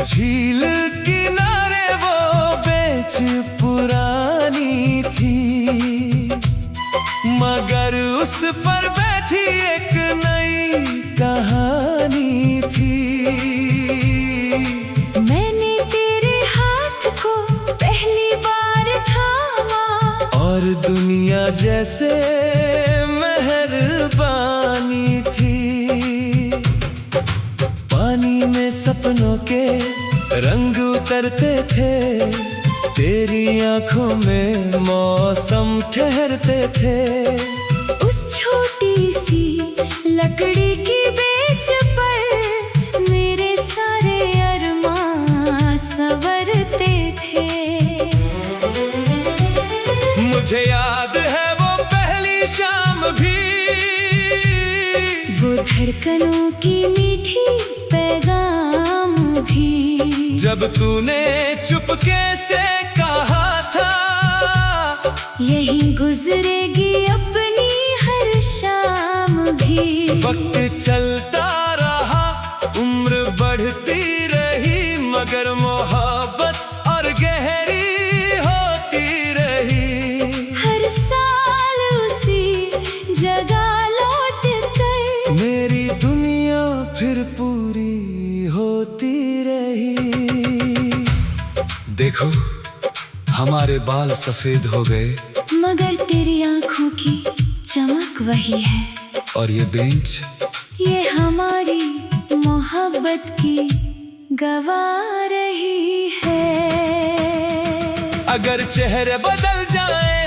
झील किनारे वो बेंच पुरानी थी, मगर उस पर बैठी एक नई कहानी थी। मैंने तेरे हाथ को पहली बार थामा, और दुनिया जैसे मेहरबानी थी। पानी में सपनों के रंग उतरते थे, तेरी आंखों में मौसम ठहरते थे। उस छोटी सी लकड़ी की बेंच पर मेरे सारे अरमान संवरते थे। मुझे याद है वो पहली शाम भी, वो धड़कनों की मीठी पैगाम भी, जब तूने चुपके से कहा था यही गुजरेगी अपनी हर शाम भी। वक्त चलता रहा, उम्र बढ़ती रही, मगर मोहब्बत और गहरी होती रही। हर साल उसी जगह लौट कर मेरी दुनिया फिर पूरी होती रही। देखो, हमारे बाल सफेद हो गए, मगर तेरी आंखों की चमक वही है। और ये बेंच, ये हमारी मोहब्बत की गवाह रही है। अगर चेहरे बदल जाए,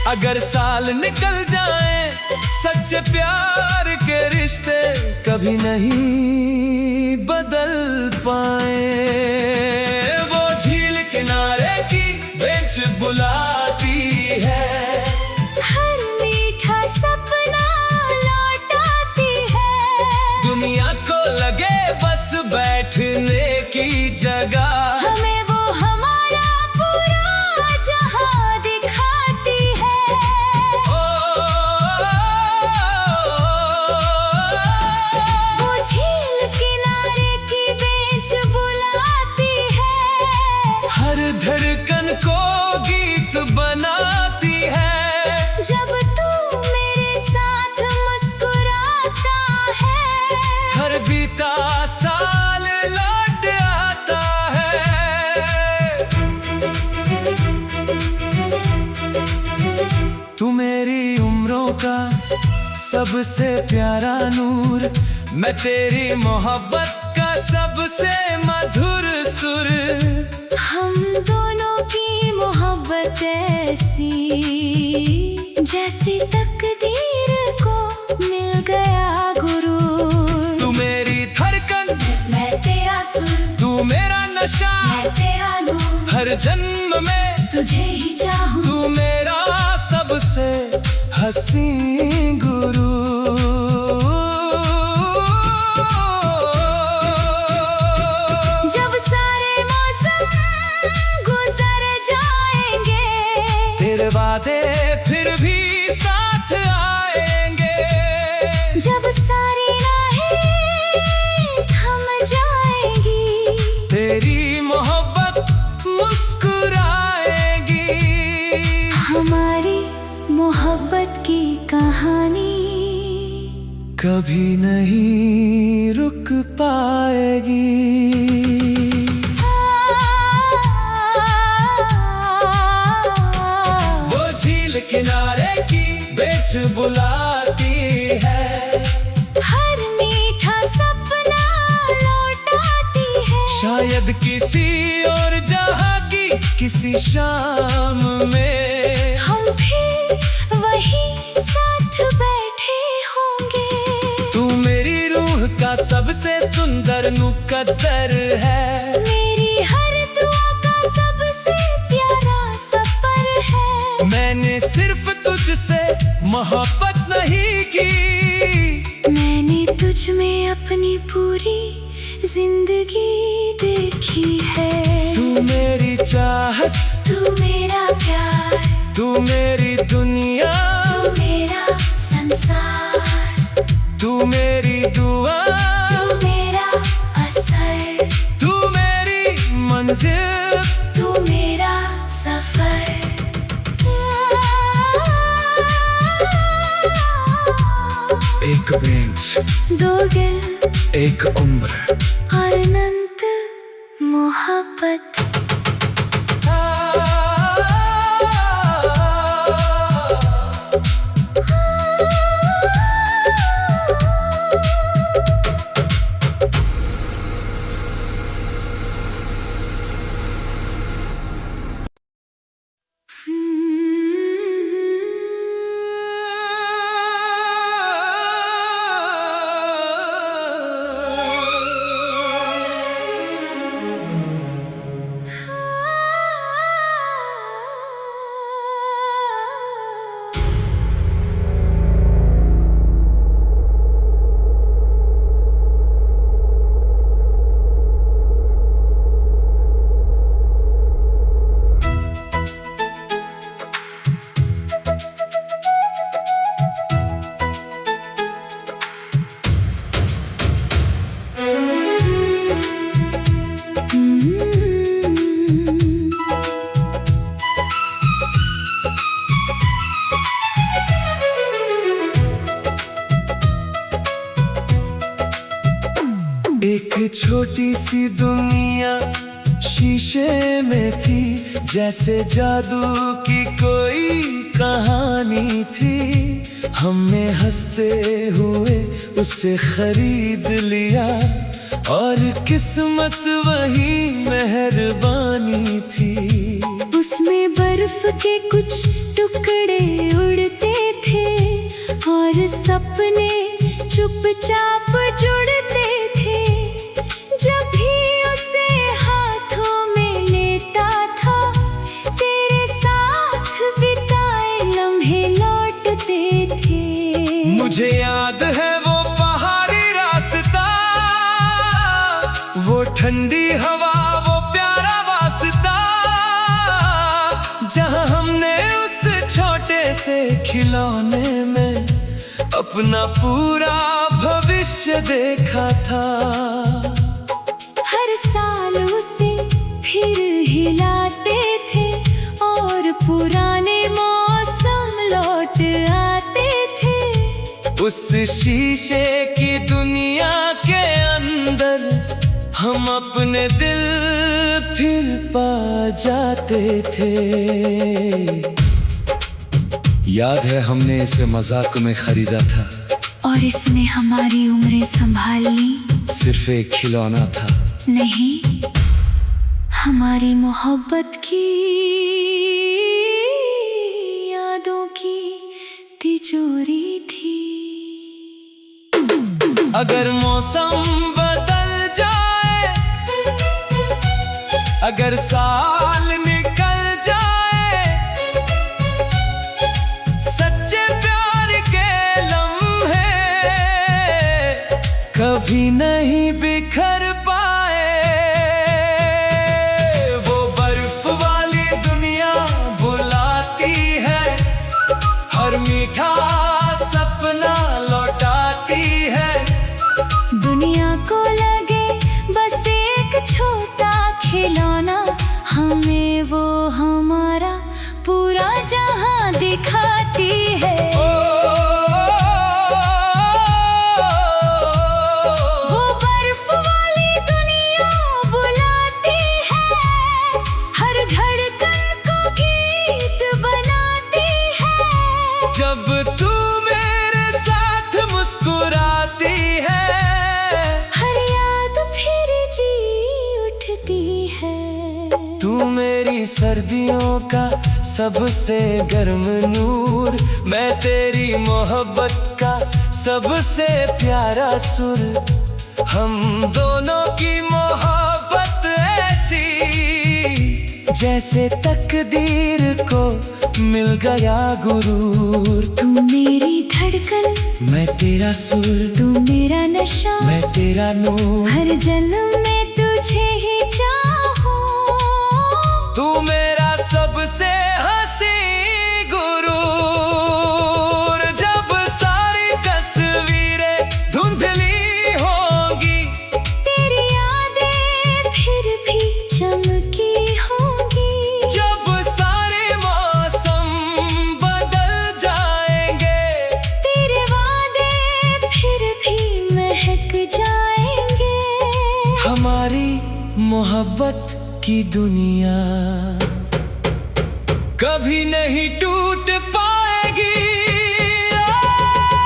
अगर साल निकल जाए, सच्चे प्यार के रिश्ते कभी नहीं बदल पाए। वो झील किनारे की बेंच बुलाती है, हर मीठा सपना लौटाती है। दुनिया को लगे बस बैठने की जगह, हमें वो हमारा पूरा जहां दिखाती है। वो झील किनारे की बेंच बुलाती है, हर धड़कन को गीत बनाती है। जब तू मेरे साथ मुस्कुराता है, हर बीता साल लौट आता है। तू मेरी उम्रों का सबसे प्यारा नूर, मैं तेरी मोहब्बत का सबसे मधुर सुर। हम दोनों की मोहब्बत ऐसी जैसी तकदीर को मिल गया गुरूर। तू मेरी धड़कन, मैं तेरा सुर, तू मेरा नशा, मैं तेरा नूर, हर जन्म में तुझे ही चाहूं। तू मेरा सबसे हसी गुरु। जब सारे मौसम गुजर जाएंगे, तेरे वादे फिर भी साथ आएंगे। जब सारी राहें थम जाएंगी, तेरी मोहब्बत मुस्कुराएगी। हमारी मोहब्बत की कहानी कभी नहीं रुक पाएगी। वो झील किनारे की बेंच बुलाती है, हर मीठा सपना लौटा शायद किसी और जहां की किसी शाम में हम फिर वही साथ बैठे होंगे। तू मेरी रूह का सबसे सुंदर मुकद्दर है, मेरी हर दुआ का सबसे प्यारा सफर है। मैंने सिर्फ तुझसे मोहब्बत नहीं की, मैंने तुझ में अपनी पूरी जिंदगी देखी है। तू मेरी चाहत, तू मेरा प्यार, तू मेरी दुनिया, तू मेरा संसार, तू मेरी दुआ, तू मेरा असर, तू मेरी मंजिल, तू मेरा सफर। एक बेंच, दो दिल, एक उम्र, अनंत मोहब्बत। एक छोटी सी दुनिया शीशे में थी, जैसे जादू की कोई कहानी थी। हमने हंसते हुए उसे खरीद लिया और किस्मत वही मेहरबानी थी। उसमें बर्फ के कुछ टुकड़े उड़ते थे और सपने चुपचाप जुड़ते थे। जब भी उसे हाथों में लेता था, तेरे साथ बिताए लम्हे लौटते थे। मुझे याद है वो पहाड़ी रास्ता, वो ठंडी हवा, वो प्यारा वास्ता, जहां हमने उस छोटे से खिलौने में अपना पूरा भविष्य देखा था। हर साल उसे फिर हिलाते थे और पुराने मौसम लौट आते थे। उस शीशे की दुनिया के अंदर हम अपने दिल फिर पा जाते थे। याद है हमने इसे मजाक में खरीदा था और इसने हमारी उम्रें संभाल ली। सिर्फ एक खिलौना था नहीं, हमारी मोहब्बत की यादों की तिजोरी थी। अगर मौसम बदल जाए, अगर साल निकल जाए, सच्चे प्यार के लम्हे कभी नहीं बिखर पाए। वो बर्फ वाली दुनिया बुलाती है, हर मीठा सपना लौटाती है। दुनिया को लगे बस एक छोटा खिलौना, हमें वो हमारा पूरा जहां दिखाती है। वो बर्फ वाली दुनिया बुलाती है, हर धड़कन को गीत बनाती है। जब तू मेरे साथ मुस्कुराती है, हर याद फिर जी उठती तू मेरी सर्दियों का सबसे गर्म नूर, मैं तेरी मोहब्बत का सबसे प्यारा सुर। हम दोनों की मोहब्बत ऐसी जैसे तकदीर को मिल गया गुरूर। तू मेरी धड़कन, मैं तेरा सुर, तू मेरा नशा, मैं तेरा नूर। हर जन्म में तुझे ही चाहूं। तू मेरा सबसे हंसी गुरूर। जब सारी तस्वीरें धुंधली होंगी, तेरी यादें फिर भी चमकी होंगी। जब सारे मौसम बदल जाएंगे, तेरे वादे फिर भी महक जाएंगे। हमारी मोहब्बत की दुनिया कभी नहीं टूट पाएगी।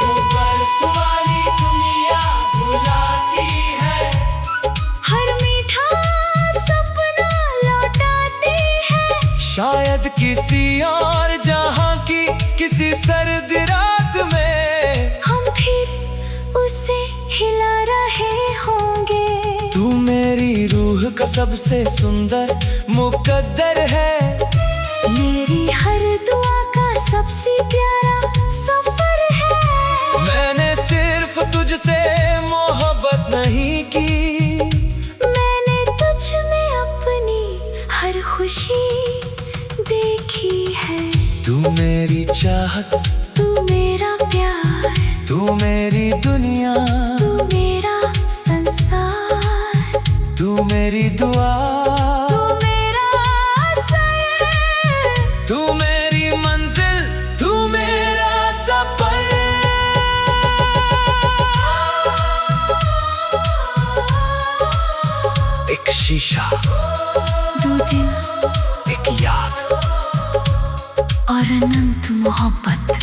वो बर्फ वाली दुनिया बुलाती है, हर मीठा सपना लौटाती है। शायद किसी और जहां की किसी सर्द रात में हम फिर उसे हिला रहे होंगे। तू मेरी रूह का सबसे सुंदर मुकद्दर है, मेरी हर दुआ का सबसे प्यारा सफर है। मैंने सिर्फ तुझसे मोहब्बत नहीं की, मैंने तुझ में अपनी हर खुशी देखी है। तू मेरी चाहत, तू मेरा प्यार, तू मेरी दुनिया, तू मेरा संसार, तू मेरी दुआ, तू मेरा सर, तू मेरी मंजिल, तू मेरा सफर। एक शीशा, दो दिन एक याद और अनंत मोहब्बत।